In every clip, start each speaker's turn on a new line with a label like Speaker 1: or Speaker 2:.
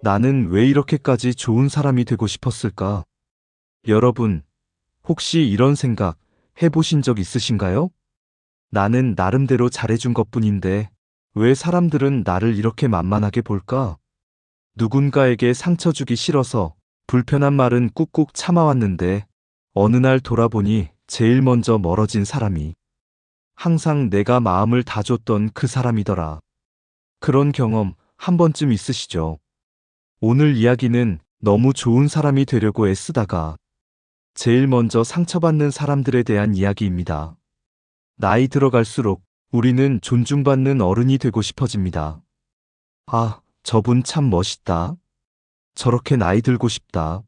Speaker 1: 나는 왜 이렇게까지 좋은 사람이 되고 싶었을까? 여러분, 혹시 이런 생각 해보신 적 있으신가요? 나는 나름대로 잘해준 것뿐인데, 왜 사람들은 나를 이렇게 만만하게 볼까? 누군가에게 상처 주기 싫어서 불편한 말은 꾹꾹 참아왔는데, 어느 날 돌아보니 제일 먼저 멀어진 사람이 항상 내가 마음을 다 줬던 그 사람이더라. 그런 경험 한 번쯤 있으시죠? 오늘 이야기는 너무 좋은 사람이 되려고 애쓰다가 제일 먼저 상처받는 사람들에 대한 이야기입니다. 나이 들어갈수록 우리는 존중받는 어른이 되고 싶어집니다. 아, 저분 참 멋있다. 저렇게 나이 들고 싶다.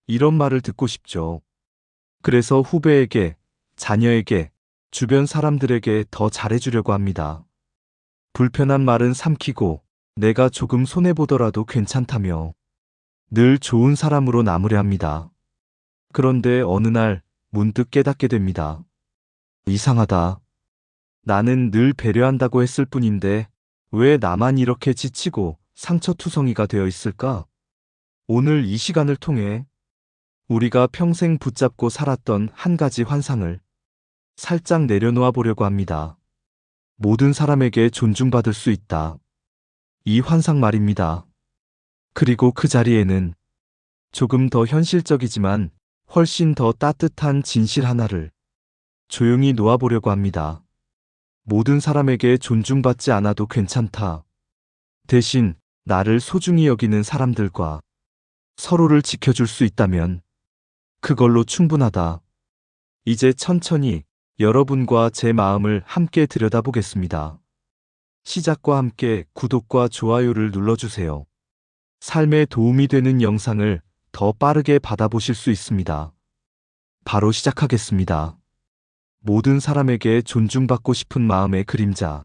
Speaker 1: 이런 말을 듣고 싶죠. 그래서 후배에게, 자녀에게, 주변 사람들에게 더 잘해주려고 합니다. 불편한 말은 삼키고 내가 조금 손해보더라도 괜찮다며 늘 좋은 사람으로 남으려 합니다. 그런데 어느 날 문득 깨닫게 됩니다. 이상하다. 나는 늘 배려한다고 했을 뿐인데 왜 나만 이렇게 지치고 상처투성이가 되어 있을까? 오늘 이 시간을 통해 우리가 평생 붙잡고 살았던 한 가지 환상을 살짝 내려놓아 보려고 합니다. 모든 사람에게 존중받을 수 있다. 이 환상 말입니다. 그리고 그 자리에는 조금 더 현실적이지만 훨씬 더 따뜻한 진실 하나를 조용히 놓아보려고 합니다. 모든 사람에게 존중받지 않아도 괜찮다. 대신 나를 소중히 여기는 사람들과 서로를 지켜줄 수 있다면 그걸로 충분하다. 이제 천천히 여러분과 제 마음을 함께 들여다보겠습니다. 시작과 함께 구독과 좋아요를 눌러주세요. 삶에 도움이 되는 영상을 더 빠르게 받아보실 수 있습니다. 바로 시작하겠습니다. 모든 사람에게 존중받고 싶은 마음의 그림자.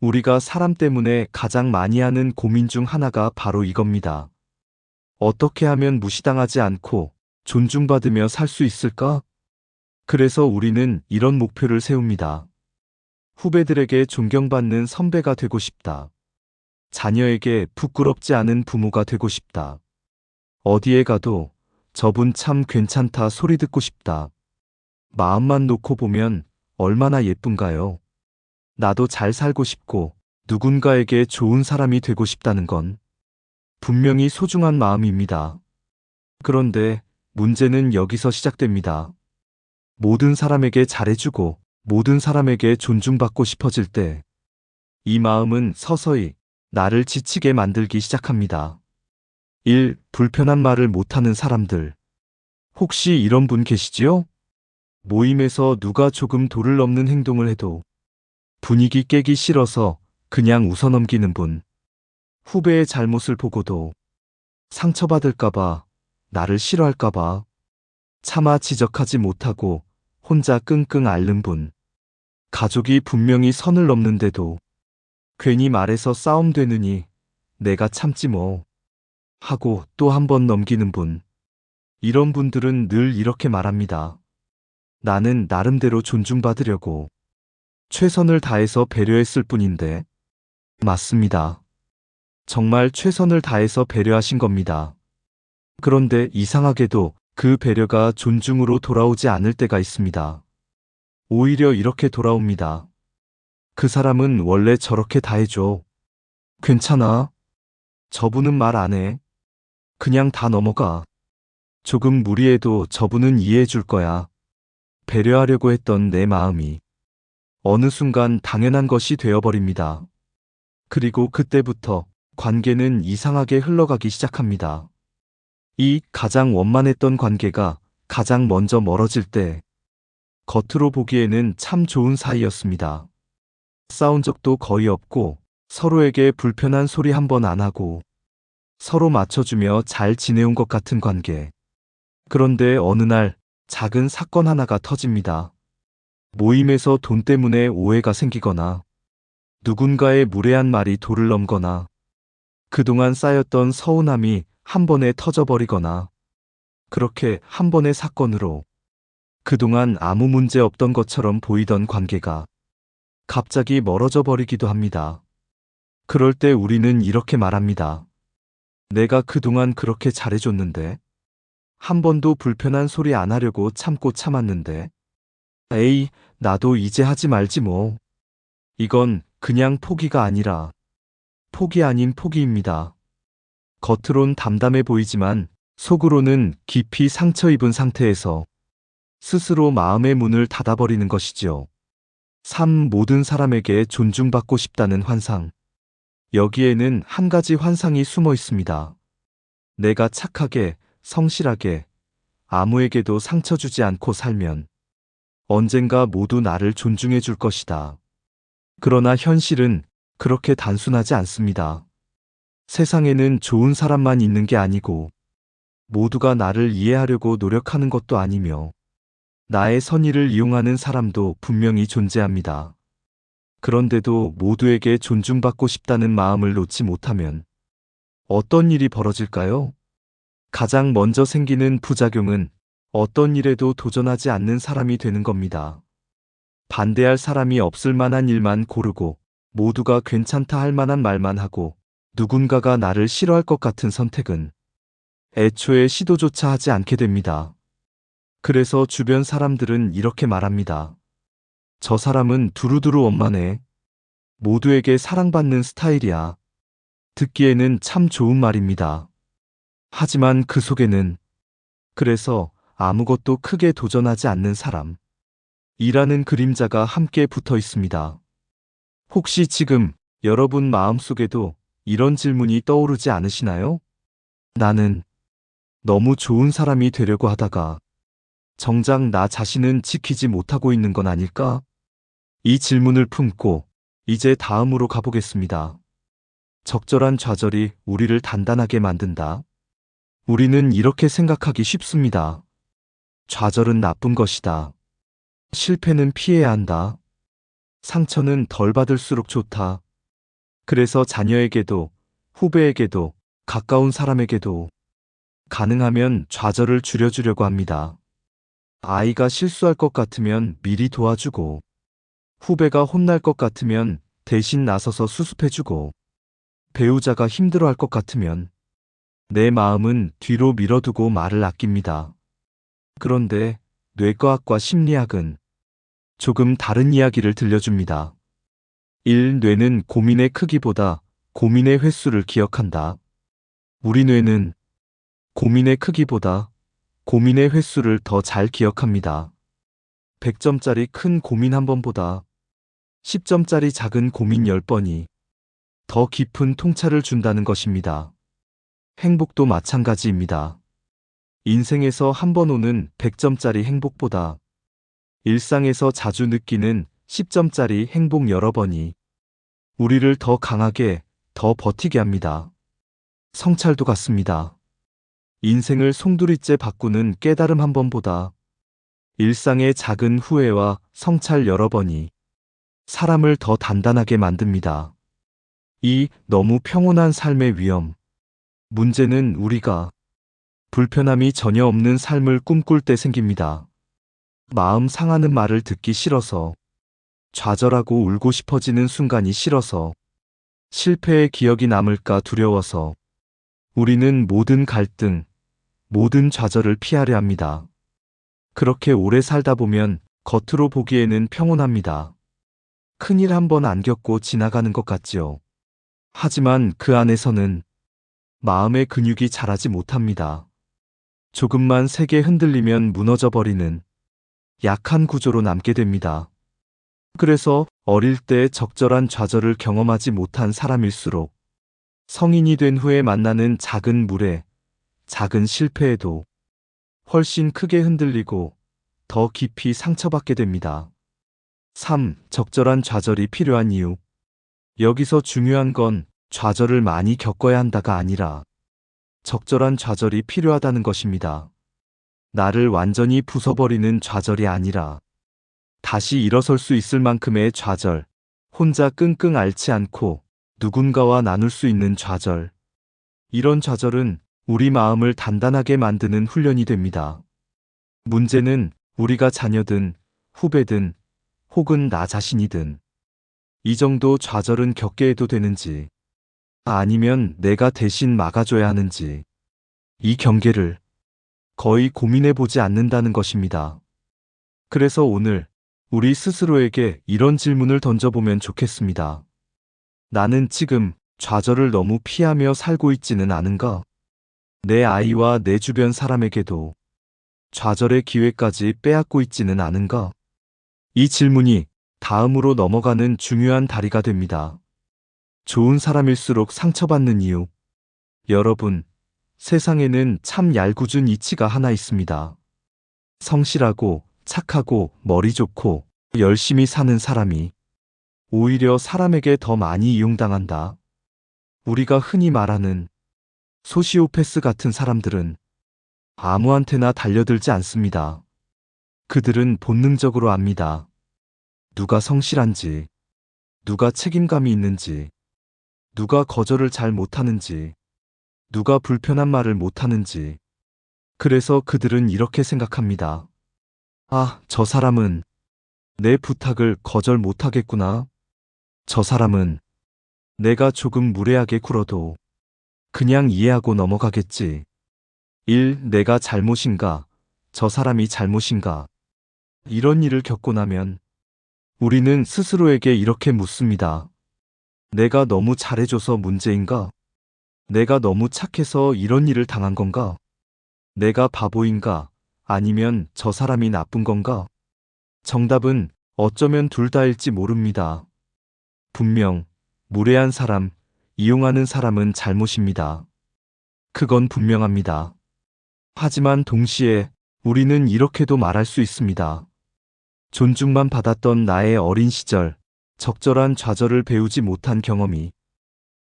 Speaker 1: 우리가 사람 때문에 가장 많이 하는 고민 중 하나가 바로 이겁니다. 어떻게 하면 무시당하지 않고 존중받으며 살 수 있을까? 그래서 우리는 이런 목표를 세웁니다. 후배들에게 존경받는 선배가 되고 싶다. 자녀에게 부끄럽지 않은 부모가 되고 싶다. 어디에 가도 저분 참 괜찮다 소리 듣고 싶다. 마음만 놓고 보면 얼마나 예쁜가요? 나도 잘 살고 싶고 누군가에게 좋은 사람이 되고 싶다는 건 분명히 소중한 마음입니다. 그런데 문제는 여기서 시작됩니다. 모든 사람에게 잘해주고 모든 사람에게 존중받고 싶어질 때 이 마음은 서서히 나를 지치게 만들기 시작합니다. 1. 불편한 말을 못하는 사람들. 혹시 이런 분 계시지요? 모임에서 누가 조금 도를 넘는 행동을 해도 분위기 깨기 싫어서 그냥 웃어넘기는 분. 후배의 잘못을 보고도 상처받을까봐, 나를 싫어할까봐 차마 지적하지 못하고 혼자 끙끙 앓는 분. 가족이 분명히 선을 넘는데도 괜히 말해서 싸움 되느니 내가 참지 뭐 하고 또 한 번 넘기는 분. 이런 분들은 늘 이렇게 말합니다. 나는 나름대로 존중받으려고 최선을 다해서 배려했을 뿐인데. 맞습니다. 정말 최선을 다해서 배려하신 겁니다. 그런데 이상하게도 그 배려가 존중으로 돌아오지 않을 때가 있습니다. 오히려 이렇게 돌아옵니다. 그 사람은 원래 저렇게 다 해줘. 괜찮아. 저분은 말 안 해. 그냥 다 넘어가. 조금 무리해도 저분은 이해해 줄 거야. 배려하려고 했던 내 마음이 어느 순간 당연한 것이 되어버립니다. 그리고 그때부터 관계는 이상하게 흘러가기 시작합니다. 이 가장 원만했던 관계가 가장 먼저 멀어질 때 겉으로 보기에는 참 좋은 사이였습니다. 싸운 적도 거의 없고 서로에게 불편한 소리 한 번 안 하고 서로 맞춰주며 잘 지내온 것 같은 관계. 그런데 어느 날 작은 사건 하나가 터집니다. 모임에서 돈 때문에 오해가 생기거나 누군가의 무례한 말이 도를 넘거나 그동안 쌓였던 서운함이 한 번에 터져버리거나 그렇게 한 번의 사건으로 그동안 아무 문제 없던 것처럼 보이던 관계가 갑자기 멀어져 버리기도 합니다. 그럴 때 우리는 이렇게 말합니다. 내가 그동안 그렇게 잘해줬는데. 한 번도 불편한 소리 안 하려고 참고 참았는데. 에이, 나도 이제 하지 말지 뭐. 이건 그냥 포기가 아니라 폭이 아닌 포기입니다. 겉으론 담담해 보이지만 속으로는 깊이 상처 입은 상태에서 스스로 마음의 문을 닫아버리는 것이지요. 모든 사람에게 존중받고 싶다는 환상. 여기에는 한 가지 환상이 숨어 있습니다. 내가 착하게, 성실하게, 아무에게도 상처 주지 않고 살면 언젠가 모두 나를 존중해 줄 것이다. 그러나 현실은 그렇게 단순하지 않습니다. 세상에는 좋은 사람만 있는 게 아니고 모두가 나를 이해하려고 노력하는 것도 아니며 나의 선의를 이용하는 사람도 분명히 존재합니다. 그런데도 모두에게 존중받고 싶다는 마음을 놓지 못하면 어떤 일이 벌어질까요? 가장 먼저 생기는 부작용은 어떤 일에도 도전하지 않는 사람이 되는 겁니다. 반대할 사람이 없을 만한 일만 고르고 모두가 괜찮다 할 만한 말만 하고 누군가가 나를 싫어할 것 같은 선택은 애초에 시도조차 하지 않게 됩니다. 그래서 주변 사람들은 이렇게 말합니다. 저 사람은 두루두루 원만해. 모두에게 사랑받는 스타일이야. 듣기에는 참 좋은 말입니다. 하지만 그 속에는 그래서 아무것도 크게 도전하지 않는 사람 이라는 그림자가 함께 붙어 있습니다. 혹시 지금 여러분 마음속에도 이런 질문이 떠오르지 않으시나요? 나는 너무 좋은 사람이 되려고 하다가 정작 나 자신은 지키지 못하고 있는 건 아닐까? 이 질문을 품고 이제 다음으로 가보겠습니다. 적절한 좌절이 우리를 단단하게 만든다. 우리는 이렇게 생각하기 쉽습니다. 좌절은 나쁜 것이다. 실패는 피해야 한다. 상처는 덜 받을수록 좋다. 그래서 자녀에게도, 후배에게도, 가까운 사람에게도 가능하면 좌절을 줄여주려고 합니다. 아이가 실수할 것 같으면 미리 도와주고, 후배가 혼날 것 같으면 대신 나서서 수습해주고, 배우자가 힘들어할 것 같으면 내 마음은 뒤로 밀어두고 말을 아낍니다. 그런데 뇌과학과 심리학은 조금 다른 이야기를 들려줍니다. 1. 뇌는 고민의 크기보다 고민의 횟수를 기억한다. 우리 뇌는 고민의 크기보다 고민의 횟수를 더 잘 기억합니다. 100점짜리 큰 고민 한 번보다 10점짜리 작은 고민 10번이 더 깊은 통찰을 준다는 것입니다. 행복도 마찬가지입니다. 인생에서 한 번 오는 100점짜리 행복보다 일상에서 자주 느끼는 10점짜리 행복 여러 번이 우리를 더 강하게, 더 버티게 합니다. 성찰도 같습니다. 인생을 송두리째 바꾸는 깨달음 한 번보다 일상의 작은 후회와 성찰 여러 번이 사람을 더 단단하게 만듭니다. 너무 평온한 삶의 위험. 문제는 우리가 불편함이 전혀 없는 삶을 꿈꿀 때 생깁니다. 마음 상하는 말을 듣기 싫어서, 좌절하고 울고 싶어지는 순간이 싫어서, 실패의 기억이 남을까 두려워서, 우리는 모든 갈등, 모든 좌절을 피하려 합니다. 그렇게 오래 살다 보면 겉으로 보기에는 평온합니다. 큰일 한 번 안 겪고 지나가는 것 같지요. 하지만 그 안에서는 마음의 근육이 자라지 못합니다. 조금만 세게 흔들리면 무너져 버리는 약한 구조로 남게 됩니다. 그래서 어릴 때 적절한 좌절을 경험하지 못한 사람일수록 성인이 된 후에 만나는 작은 물에, 작은 실패에도 훨씬 크게 흔들리고 더 깊이 상처받게 됩니다. 3. 적절한 좌절이 필요한 이유. 여기서 중요한 건 좌절을 많이 겪어야 한다가 아니라 적절한 좌절이 필요하다는 것입니다. 나를 완전히 부숴버리는 좌절이 아니라 다시 일어설 수 있을 만큼의 좌절, 혼자 끙끙 앓지 않고 누군가와 나눌 수 있는 좌절. 이런 좌절은 우리 마음을 단단하게 만드는 훈련이 됩니다. 문제는 우리가 자녀든 후배든 혹은 나 자신이든 이 정도 좌절은 겪게 해도 되는지 아니면 내가 대신 막아줘야 하는지. 이 경계를 거의 고민해보지 않는다는 것입니다. 그래서 오늘 우리 스스로에게 이런 질문을 던져보면 좋겠습니다. 나는 지금 좌절을 너무 피하며 살고 있지는 않은가? 내 아이와 내 주변 사람에게도 좌절의 기회까지 빼앗고 있지는 않은가? 이 질문이 다음으로 넘어가는 중요한 다리가 됩니다. 좋은 사람일수록 상처받는 이유. 여러분, 세상에는 참 얄궂은 이치가 하나 있습니다. 성실하고 착하고 머리 좋고 열심히 사는 사람이 오히려 사람에게 더 많이 이용당한다. 우리가 흔히 말하는 소시오패스 같은 사람들은 아무한테나 달려들지 않습니다. 그들은 본능적으로 압니다. 누가 성실한지, 누가 책임감이 있는지, 누가 거절을 잘 못하는지, 누가 불편한 말을 못하는지. 그래서 그들은 이렇게 생각합니다. 아, 저 사람은 내 부탁을 거절 못하겠구나. 저 사람은 내가 조금 무례하게 굴어도 그냥 이해하고 넘어가겠지. 1. 내가 잘못인가? 저 사람이 잘못인가? 이런 일을 겪고 나면 우리는 스스로에게 이렇게 묻습니다. 내가 너무 잘해줘서 문제인가? 내가 너무 착해서 이런 일을 당한 건가? 내가 바보인가? 아니면 저 사람이 나쁜 건가? 정답은 어쩌면 둘 다일지 모릅니다. 분명 무례한 사람, 이용하는 사람은 잘못입니다. 그건 분명합니다. 하지만 동시에 우리는 이렇게도 말할 수 있습니다. 존중만 받았던 나의 어린 시절, 적절한 좌절을 배우지 못한 경험이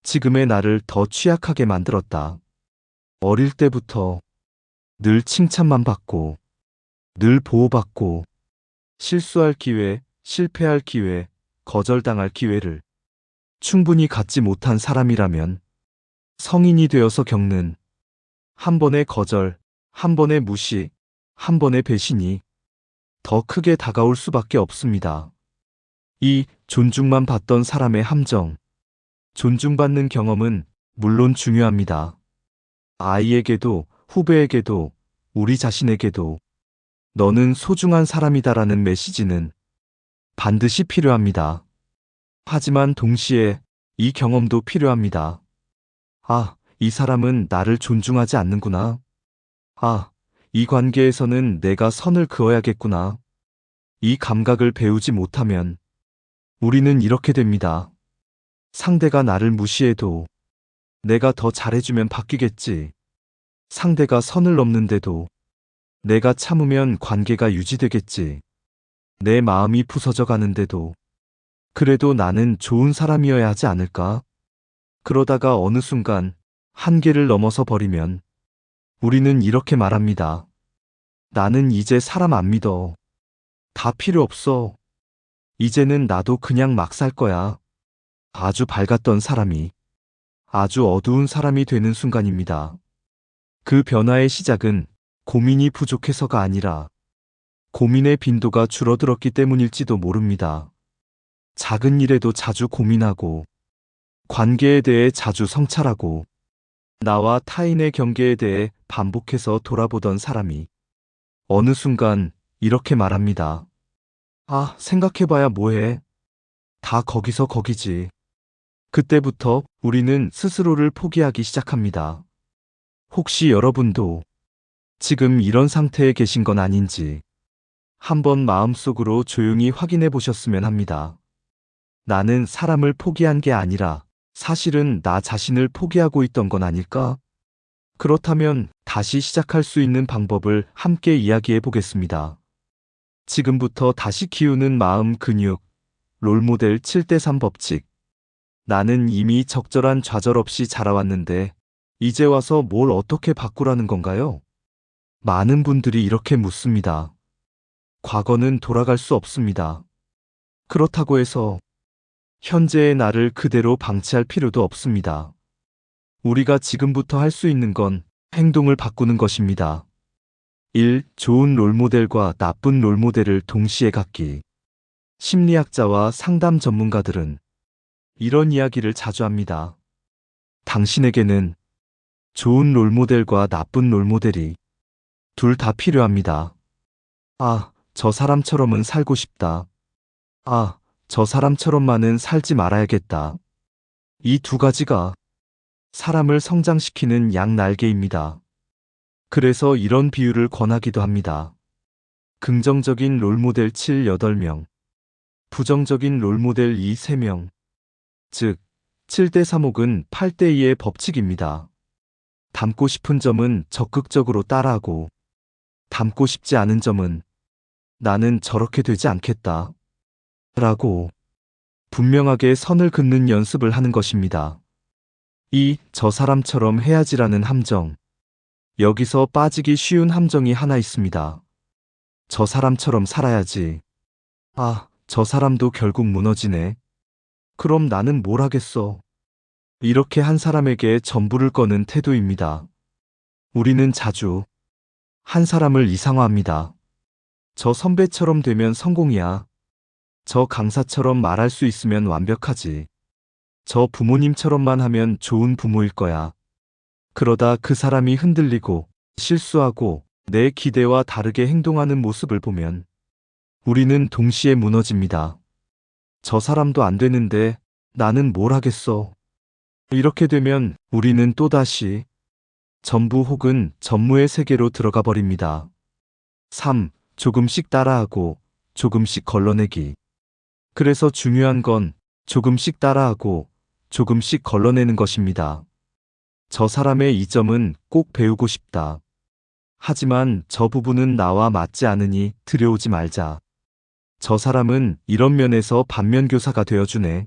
Speaker 1: 지금의 나를 더 취약하게 만들었다. 어릴 때부터 늘 칭찬만 받고, 늘 보호받고, 실수할 기회, 실패할 기회, 거절당할 기회를 충분히 갖지 못한 사람이라면 성인이 되어서 겪는 한 번의 거절, 한 번의 무시, 한 번의 배신이 더 크게 다가올 수밖에 없습니다. 이 존중만 받던 사람의 함정, 존중받는 경험은 물론 중요합니다. 아이에게도 후배에게도 우리 자신에게도 너는 소중한 사람이다라는 메시지는 반드시 필요합니다. 하지만 동시에 이 경험도 필요합니다. 아, 이 사람은 나를 존중하지 않는구나. 아, 이 관계에서는 내가 선을 그어야겠구나. 이 감각을 배우지 못하면 우리는 이렇게 됩니다. 상대가 나를 무시해도 내가 더 잘해주면 바뀌겠지. 상대가 선을 넘는데도 내가 참으면 관계가 유지되겠지. 내 마음이 부서져 가는데도 그래도 나는 좋은 사람이어야 하지 않을까? 그러다가 어느 순간 한계를 넘어서 버리면 우리는 이렇게 말합니다. 나는 이제 사람 안 믿어. 다 필요 없어. 이제는 나도 그냥 막 살 거야. 아주 밝았던 사람이 아주 어두운 사람이 되는 순간입니다. 그 변화의 시작은 고민이 부족해서가 아니라 고민의 빈도가 줄어들었기 때문일지도 모릅니다. 작은 일에도 자주 고민하고 관계에 대해 자주 성찰하고 나와 타인의 경계에 대해 반복해서 돌아보던 사람이 어느 순간 이렇게 말합니다. 아, 생각해봐야 뭐해. 다 거기서 거기지. 그때부터 우리는 스스로를 포기하기 시작합니다. 혹시 여러분도 지금 이런 상태에 계신 건 아닌지 한번 마음속으로 조용히 확인해 보셨으면 합니다. 나는 사람을 포기한 게 아니라 사실은 나 자신을 포기하고 있던 건 아닐까? 그렇다면 다시 시작할 수 있는 방법을 함께 이야기해 보겠습니다. 지금부터 다시 키우는 마음 근육, 롤모델 7대3 법칙. 나는 이미 적절한 좌절 없이 자라왔는데 이제 와서 뭘 어떻게 바꾸라는 건가요? 많은 분들이 이렇게 묻습니다. 과거는 돌아갈 수 없습니다. 그렇다고 해서 현재의 나를 그대로 방치할 필요도 없습니다. 우리가 지금부터 할 수 있는 건 행동을 바꾸는 것입니다. 1. 좋은 롤모델과 나쁜 롤모델을 동시에 갖기. 심리학자와 상담 전문가들은 이런 이야기를 자주 합니다. 당신에게는 좋은 롤모델과 나쁜 롤모델이 둘 다 필요합니다. 아, 저 사람처럼은 살고 싶다. 아, 저 사람처럼만은 살지 말아야겠다. 이 두 가지가 사람을 성장시키는 양날개입니다. 그래서 이런 비유를 권하기도 합니다. 긍정적인 롤모델 7, 8명, 부정적인 롤모델 2, 3명. 즉, 7대 3혹은 8대 2의 법칙입니다. 닮고 싶은 점은 적극적으로 따라하고, 닮고 싶지 않은 점은 나는 저렇게 되지 않겠다. 라고 분명하게 선을 긋는 연습을 하는 것입니다. 저 사람처럼 해야지라는 함정. 여기서 빠지기 쉬운 함정이 하나 있습니다. 저 사람처럼 살아야지. 아, 저 사람도 결국 무너지네. 그럼 나는 뭘 하겠어? 이렇게 한 사람에게 전부를 거는 태도입니다. 우리는 자주 한 사람을 이상화합니다. 저 선배처럼 되면 성공이야. 저 강사처럼 말할 수 있으면 완벽하지. 저 부모님처럼만 하면 좋은 부모일 거야. 그러다 그 사람이 흔들리고 실수하고 내 기대와 다르게 행동하는 모습을 보면 우리는 동시에 무너집니다. 저 사람도 안 되는데 나는 뭘 하겠어. 이렇게 되면 우리는 또다시 전부 혹은 전무의 세계로 들어가 버립니다. 3. 조금씩 따라하고 조금씩 걸러내기. 그래서 중요한 건 조금씩 따라하고 조금씩 걸러내는 것입니다. 저 사람의 이 점은 꼭 배우고 싶다. 하지만 저 부분은 나와 맞지 않으니 들여오지 말자. 저 사람은 이런 면에서 반면교사가 되어주네.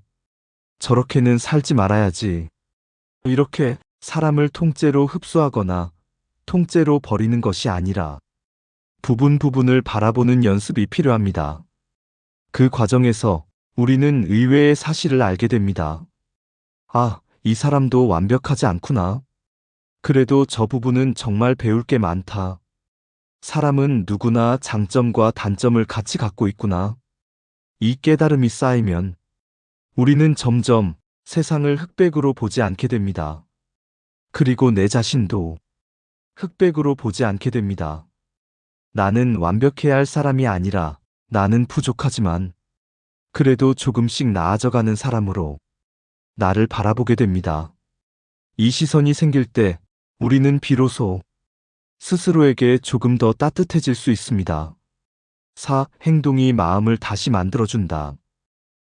Speaker 1: 저렇게는 살지 말아야지. 이렇게 사람을 통째로 흡수하거나 통째로 버리는 것이 아니라 부분을 바라보는 연습이 필요합니다. 그 과정에서 우리는 의외의 사실을 알게 됩니다. 아, 이 사람도 완벽하지 않구나. 그래도 저 부분은 정말 배울 게 많다. 사람은 누구나 장점과 단점을 같이 갖고 있구나. 이 깨달음이 쌓이면 우리는 점점 세상을 흑백으로 보지 않게 됩니다. 그리고 내 자신도 흑백으로 보지 않게 됩니다. 나는 완벽해야 할 사람이 아니라 나는 부족하지만 그래도 조금씩 나아져가는 사람으로 나를 바라보게 됩니다. 이 시선이 생길 때 우리는 비로소 스스로에게 조금 더 따뜻해질 수 있습니다. 4. 행동이 마음을 다시 만들어준다.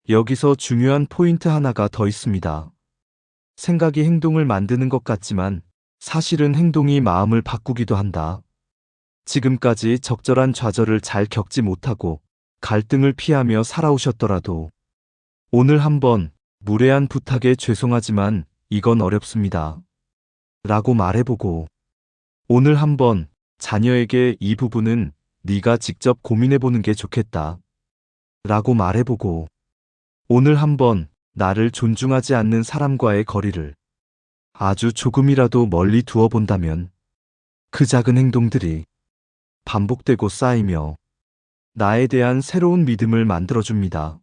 Speaker 1: 여기서 중요한 포인트 하나가 더 있습니다. 생각이 행동을 만드는 것 같지만 사실은 행동이 마음을 바꾸기도 한다. 지금까지 적절한 좌절을 잘 겪지 못하고 갈등을 피하며 살아오셨더라도 오늘 한번 무례한 부탁에 죄송하지만 이건 어렵습니다. 라고 말해보고 오늘 한번 자녀에게 이 부분은 네가 직접 고민해보는 게 좋겠다. 라고 말해보고 오늘 한번 나를 존중하지 않는 사람과의 거리를 아주 조금이라도 멀리 두어 본다면 그 작은 행동들이 반복되고 쌓이며 나에 대한 새로운 믿음을 만들어줍니다.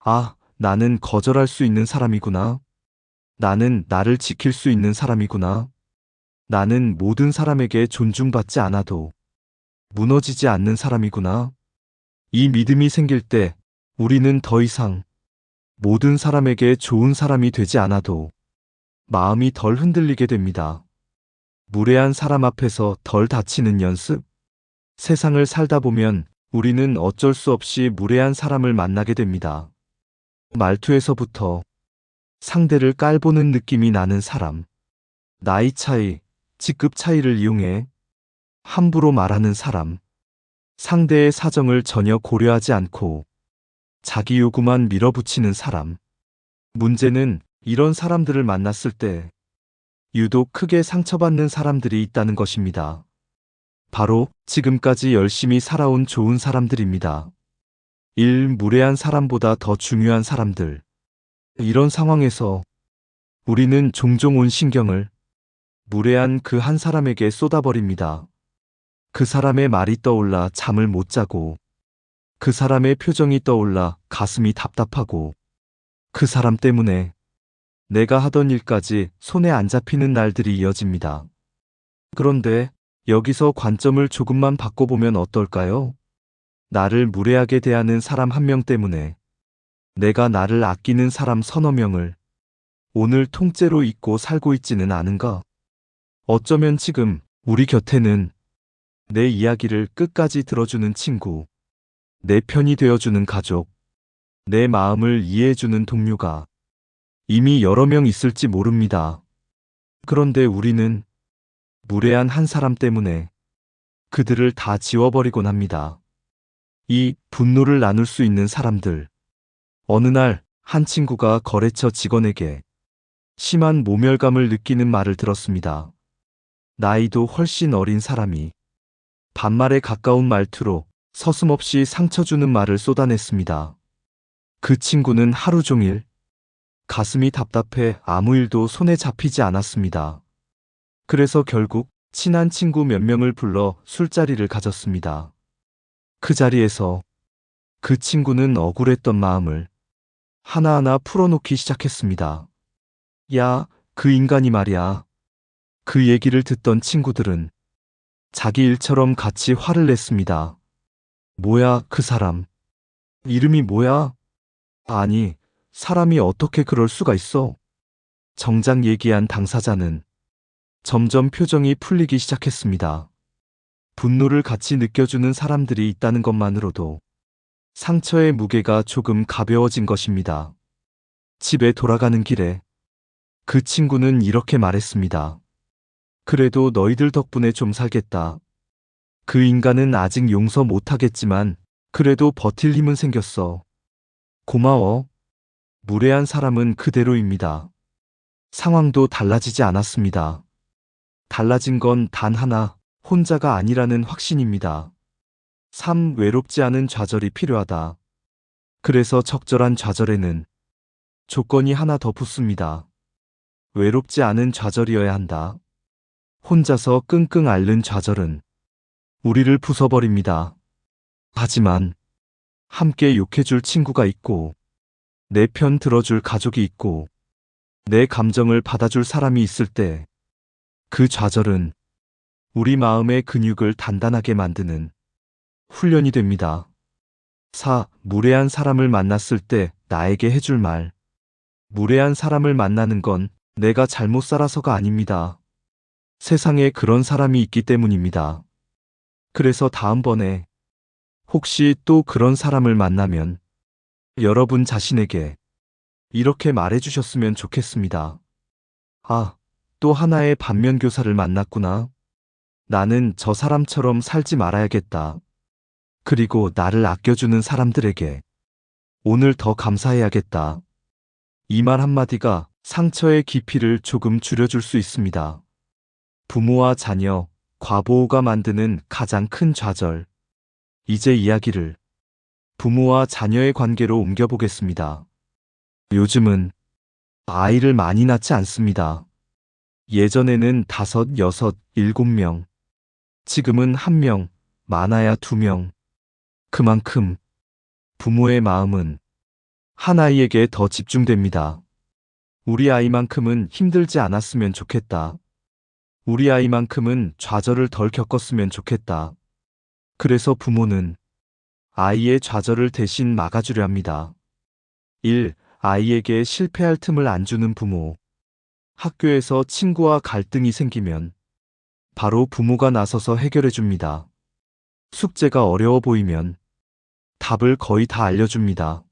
Speaker 1: 아, 나는 거절할 수 있는 사람이구나. 나는 나를 지킬 수 있는 사람이구나. 나는 모든 사람에게 존중받지 않아도 무너지지 않는 사람이구나. 이 믿음이 생길 때 우리는 더 이상 모든 사람에게 좋은 사람이 되지 않아도 마음이 덜 흔들리게 됩니다. 무례한 사람 앞에서 덜 다치는 연습. 세상을 살다 보면 우리는 어쩔 수 없이 무례한 사람을 만나게 됩니다. 말투에서부터 상대를 깔보는 느낌이 나는 사람. 나이 차이, 직급 차이를 이용해 함부로 말하는 사람. 상대의 사정을 전혀 고려하지 않고 자기 요구만 밀어붙이는 사람. 문제는 이런 사람들을 만났을 때 유독 크게 상처받는 사람들이 있다는 것입니다. 바로 지금까지 열심히 살아온 좋은 사람들입니다. 무례한 사람보다 더 중요한 사람들. 이런 상황에서 우리는 종종 온 신경을 무례한 그 한 사람에게 쏟아버립니다. 그 사람의 말이 떠올라 잠을 못 자고, 그 사람의 표정이 떠올라 가슴이 답답하고, 그 사람 때문에 내가 하던 일까지 손에 안 잡히는 날들이 이어집니다. 그런데 여기서 관점을 조금만 바꿔보면 어떨까요? 나를 무례하게 대하는 사람 한 명 때문에 내가 나를 아끼는 사람 서너 명을 오늘 통째로 잊고 살고 있지는 않은가? 어쩌면 지금 우리 곁에는 내 이야기를 끝까지 들어주는 친구, 내 편이 되어주는 가족, 내 마음을 이해해주는 동료가 이미 여러 명 있을지 모릅니다. 그런데 우리는 무례한 한 사람 때문에 그들을 다 지워버리곤 합니다. 이 분노를 나눌 수 있는 사람들. 어느 날 한 친구가 거래처 직원에게 심한 모멸감을 느끼는 말을 들었습니다. 나이도 훨씬 어린 사람이 반말에 가까운 말투로 서슴없이 상처 주는 말을 쏟아냈습니다. 그 친구는 하루 종일 가슴이 답답해 아무 일도 손에 잡히지 않았습니다. 그래서 결국 친한 친구 몇 명을 불러 술자리를 가졌습니다. 그 자리에서 그 친구는 억울했던 마음을 하나하나 풀어놓기 시작했습니다. 야, 그 인간이 말이야. 그 얘기를 듣던 친구들은 자기 일처럼 같이 화를 냈습니다. 뭐야, 그 사람. 이름이 뭐야? 아니, 사람이 어떻게 그럴 수가 있어? 정작 얘기한 당사자는 점점 표정이 풀리기 시작했습니다. 분노를 같이 느껴주는 사람들이 있다는 것만으로도 상처의 무게가 조금 가벼워진 것입니다. 집에 돌아가는 길에 그 친구는 이렇게 말했습니다. 그래도 너희들 덕분에 좀 살겠다. 그 인간은 아직 용서 못하겠지만 그래도 버틸 힘은 생겼어. 고마워. 무례한 사람은 그대로입니다. 상황도 달라지지 않았습니다. 달라진 건 단 하나, 혼자가 아니라는 확신입니다. 외롭지 않은 좌절이 필요하다. 그래서 적절한 좌절에는 조건이 하나 더 붙습니다. 외롭지 않은 좌절이어야 한다. 혼자서 끙끙 앓는 좌절은 우리를 부숴버립니다. 하지만 함께 욕해줄 친구가 있고 내 편 들어줄 가족이 있고 내 감정을 받아줄 사람이 있을 때 그 좌절은 우리 마음의 근육을 단단하게 만드는 훈련이 됩니다. 무례한 사람을 만났을 때 나에게 해줄 말. 무례한 사람을 만나는 건 내가 잘못 살아서가 아닙니다. 세상에 그런 사람이 있기 때문입니다. 그래서 다음번에 혹시 또 그런 사람을 만나면 여러분 자신에게 이렇게 말해주셨으면 좋겠습니다. 또 하나의 반면교사를 만났구나. 나는 저 사람처럼 살지 말아야겠다. 그리고 나를 아껴주는 사람들에게 오늘 더 감사해야겠다. 이 말 한마디가 상처의 깊이를 조금 줄여줄 수 있습니다. 부모와 자녀, 과보호가 만드는 가장 큰 좌절. 이제 이야기를 부모와 자녀의 관계로 옮겨보겠습니다. 요즘은 아이를 많이 낳지 않습니다. 예전에는 5, 6, 7명. 지금은 1명, 많아야 2명. 그만큼 부모의 마음은 한 아이에게 더 집중됩니다. 우리 아이만큼은 힘들지 않았으면 좋겠다. 우리 아이만큼은 좌절을 덜 겪었으면 좋겠다. 그래서 부모는 아이의 좌절을 대신 막아주려 합니다. 1. 아이에게 실패할 틈을 안 주는 부모. 학교에서 친구와 갈등이 생기면 바로 부모가 나서서 해결해 줍니다. 숙제가 어려워 보이면 답을 거의 다 알려줍니다.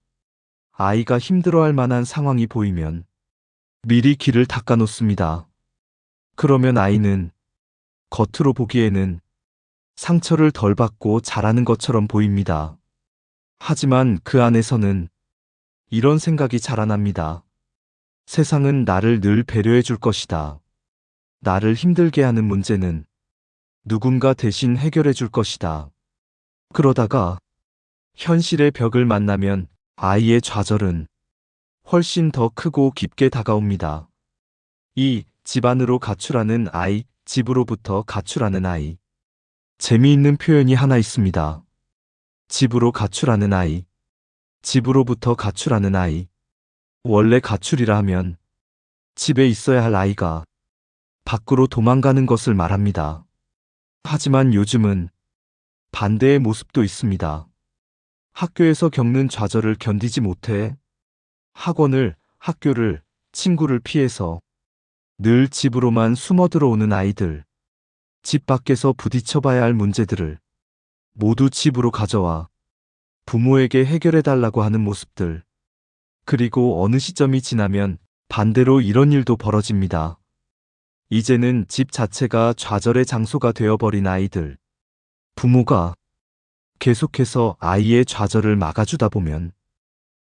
Speaker 1: 아이가 힘들어할 만한 상황이 보이면 미리 길을 닦아 놓습니다. 그러면 아이는 겉으로 보기에는 상처를 덜 받고 잘하는 것처럼 보입니다. 하지만 그 안에서는 이런 생각이 자라납니다. 세상은 나를 늘 배려해 줄 것이다. 나를 힘들게 하는 문제는 누군가 대신 해결해 줄 것이다. 그러다가 현실의 벽을 만나면 아이의 좌절은 훨씬 더 크고 깊게 다가옵니다. 집 안으로 가출하는 아이, 집으로부터 가출하는 아이. 재미있는 표현이 하나 있습니다. 집으로 가출하는 아이, 집으로부터 가출하는 아이. 원래 가출이라 하면 집에 있어야 할 아이가 밖으로 도망가는 것을 말합니다. 하지만 요즘은 반대의 모습도 있습니다. 학교에서 겪는 좌절을 견디지 못해 학원을, 학교를, 친구를 피해서 늘 집으로만 숨어 들어오는 아이들, 집 밖에서 부딪혀봐야 할 문제들을 모두 집으로 가져와 부모에게 해결해달라고 하는 모습들. 그리고 어느 시점이 지나면 반대로 이런 일도 벌어집니다. 이제는 집 자체가 좌절의 장소가 되어버린 아이들. 부모가 계속해서 아이의 좌절을 막아주다 보면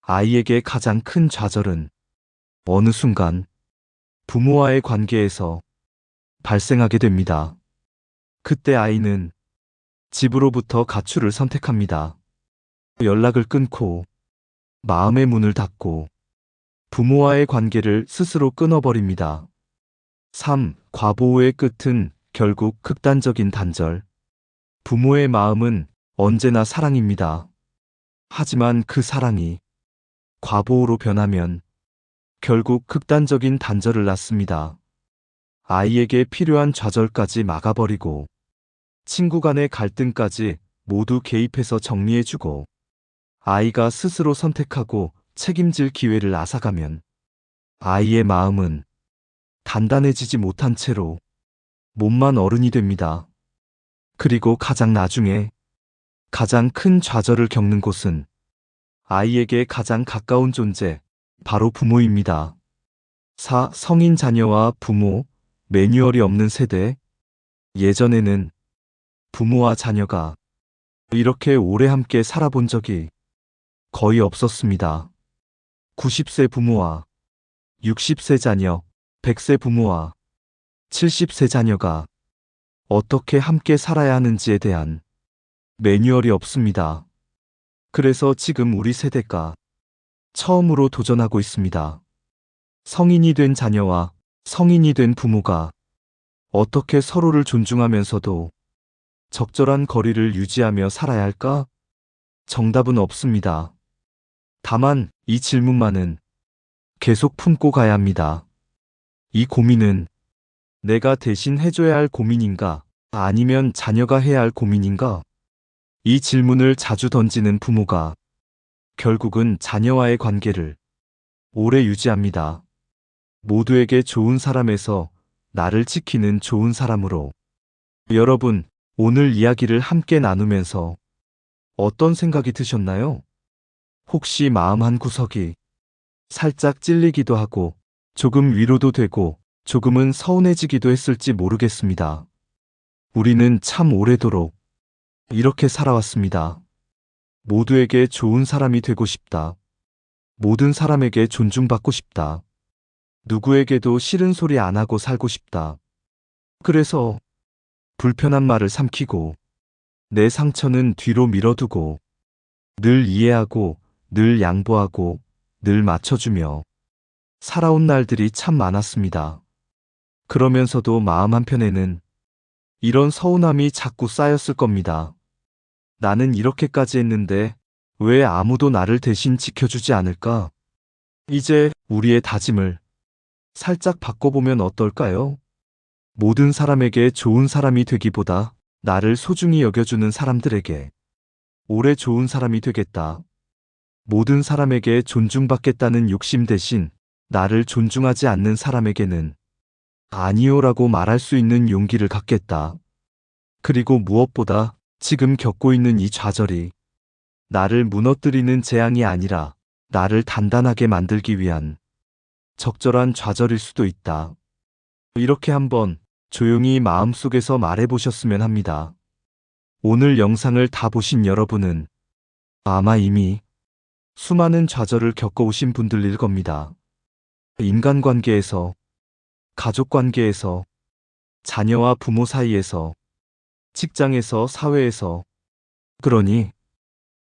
Speaker 1: 아이에게 가장 큰 좌절은 어느 순간 부모와의 관계에서 발생하게 됩니다. 그때 아이는 집으로부터 가출을 선택합니다. 연락을 끊고 마음의 문을 닫고 부모와의 관계를 스스로 끊어버립니다. 3. 과보호의 끝은 결국 극단적인 단절. 부모의 마음은 언제나 사랑입니다. 하지만 그 사랑이 과보호로 변하면 결국 극단적인 단절을 낳습니다. 아이에게 필요한 좌절까지 막아버리고 친구 간의 갈등까지 모두 개입해서 정리해주고 아이가 스스로 선택하고 책임질 기회를 앗아가면 아이의 마음은 단단해지지 못한 채로 몸만 어른이 됩니다. 그리고 가장 나중에 가장 큰 좌절을 겪는 곳은 아이에게 가장 가까운 존재, 바로 부모입니다. 4. 성인 자녀와 부모, 매뉴얼이 없는 세대. 예전에는 부모와 자녀가 이렇게 오래 함께 살아본 적이 거의 없었습니다. 90세 부모와 60세 자녀, 100세 부모와 70세 자녀가 어떻게 함께 살아야 하는지에 대한 매뉴얼이 없습니다. 그래서 지금 우리 세대가 처음으로 도전하고 있습니다. 성인이 된 자녀와 성인이 된 부모가 어떻게 서로를 존중하면서도 적절한 거리를 유지하며 살아야 할까? 정답은 없습니다. 다만 이 질문만은 계속 품고 가야 합니다. 이 고민은 내가 대신 해줘야 할 고민인가? 아니면 자녀가 해야 할 고민인가? 이 질문을 자주 던지는 부모가 결국은 자녀와의 관계를 오래 유지합니다. 모두에게 좋은 사람에서 나를 지키는 좋은 사람으로. 여러분, 오늘 이야기를 함께 나누면서 어떤 생각이 드셨나요? 혹시 마음 한 구석이 살짝 찔리기도 하고 조금 위로도 되고 조금은 서운해지기도 했을지 모르겠습니다. 우리는 참 오래도록 이렇게 살아왔습니다. 모두에게 좋은 사람이 되고 싶다. 모든 사람에게 존중받고 싶다. 누구에게도 싫은 소리 안 하고 살고 싶다. 그래서 불편한 말을 삼키고 내 상처는 뒤로 밀어두고 늘 이해하고 늘 양보하고 늘 맞춰주며 살아온 날들이 참 많았습니다. 그러면서도 마음 한편에는 이런 서운함이 자꾸 쌓였을 겁니다. 나는 이렇게까지 했는데 왜 아무도 나를 대신 지켜주지 않을까? 이제 우리의 다짐을 살짝 바꿔보면 어떨까요? 모든 사람에게 좋은 사람이 되기보다 나를 소중히 여겨주는 사람들에게 오래 좋은 사람이 되겠다. 모든 사람에게 존중받겠다는 욕심 대신 나를 존중하지 않는 사람에게는 아니요라고 말할 수 있는 용기를 갖겠다. 그리고 무엇보다 지금 겪고 있는 이 좌절이 나를 무너뜨리는 재앙이 아니라 나를 단단하게 만들기 위한 적절한 좌절일 수도 있다. 이렇게 한번 조용히 마음속에서 말해보셨으면 합니다. 오늘 영상을 다 보신 여러분은 아마 이미 수많은 좌절을 겪어오신 분들일 겁니다. 인간관계에서, 가족관계에서, 자녀와 부모 사이에서, 직장에서, 사회에서. 그러니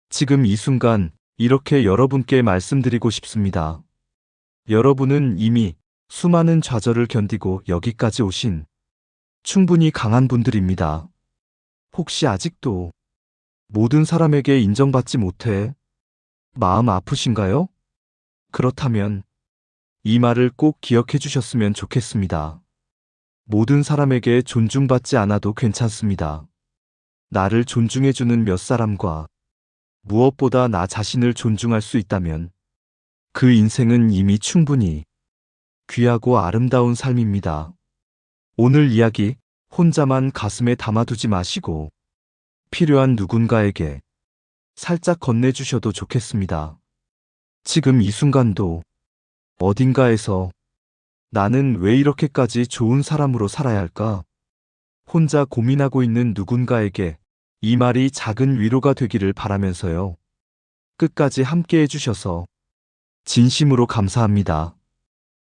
Speaker 1: 지금 이 순간 이렇게 여러분께 말씀드리고 싶습니다. 여러분은 이미 수많은 좌절을 견디고 여기까지 오신 충분히 강한 분들입니다. 혹시 아직도 모든 사람에게 인정받지 못해 마음 아프신가요? 그렇다면 이 말을 꼭 기억해 주셨으면 좋겠습니다. 모든 사람에게 존중받지 않아도 괜찮습니다. 나를 존중해주는 몇 사람과 무엇보다 나 자신을 존중할 수 있다면 그 인생은 이미 충분히 귀하고 아름다운 삶입니다. 오늘 이야기 혼자만 가슴에 담아두지 마시고 필요한 누군가에게 살짝 건네주셔도 좋겠습니다. 지금 이 순간도 어딘가에서 나는 왜 이렇게까지 좋은 사람으로 살아야 할까? 혼자 고민하고 있는 누군가에게 이 말이 작은 위로가 되기를 바라면서요. 끝까지 함께 해주셔서 진심으로 감사합니다.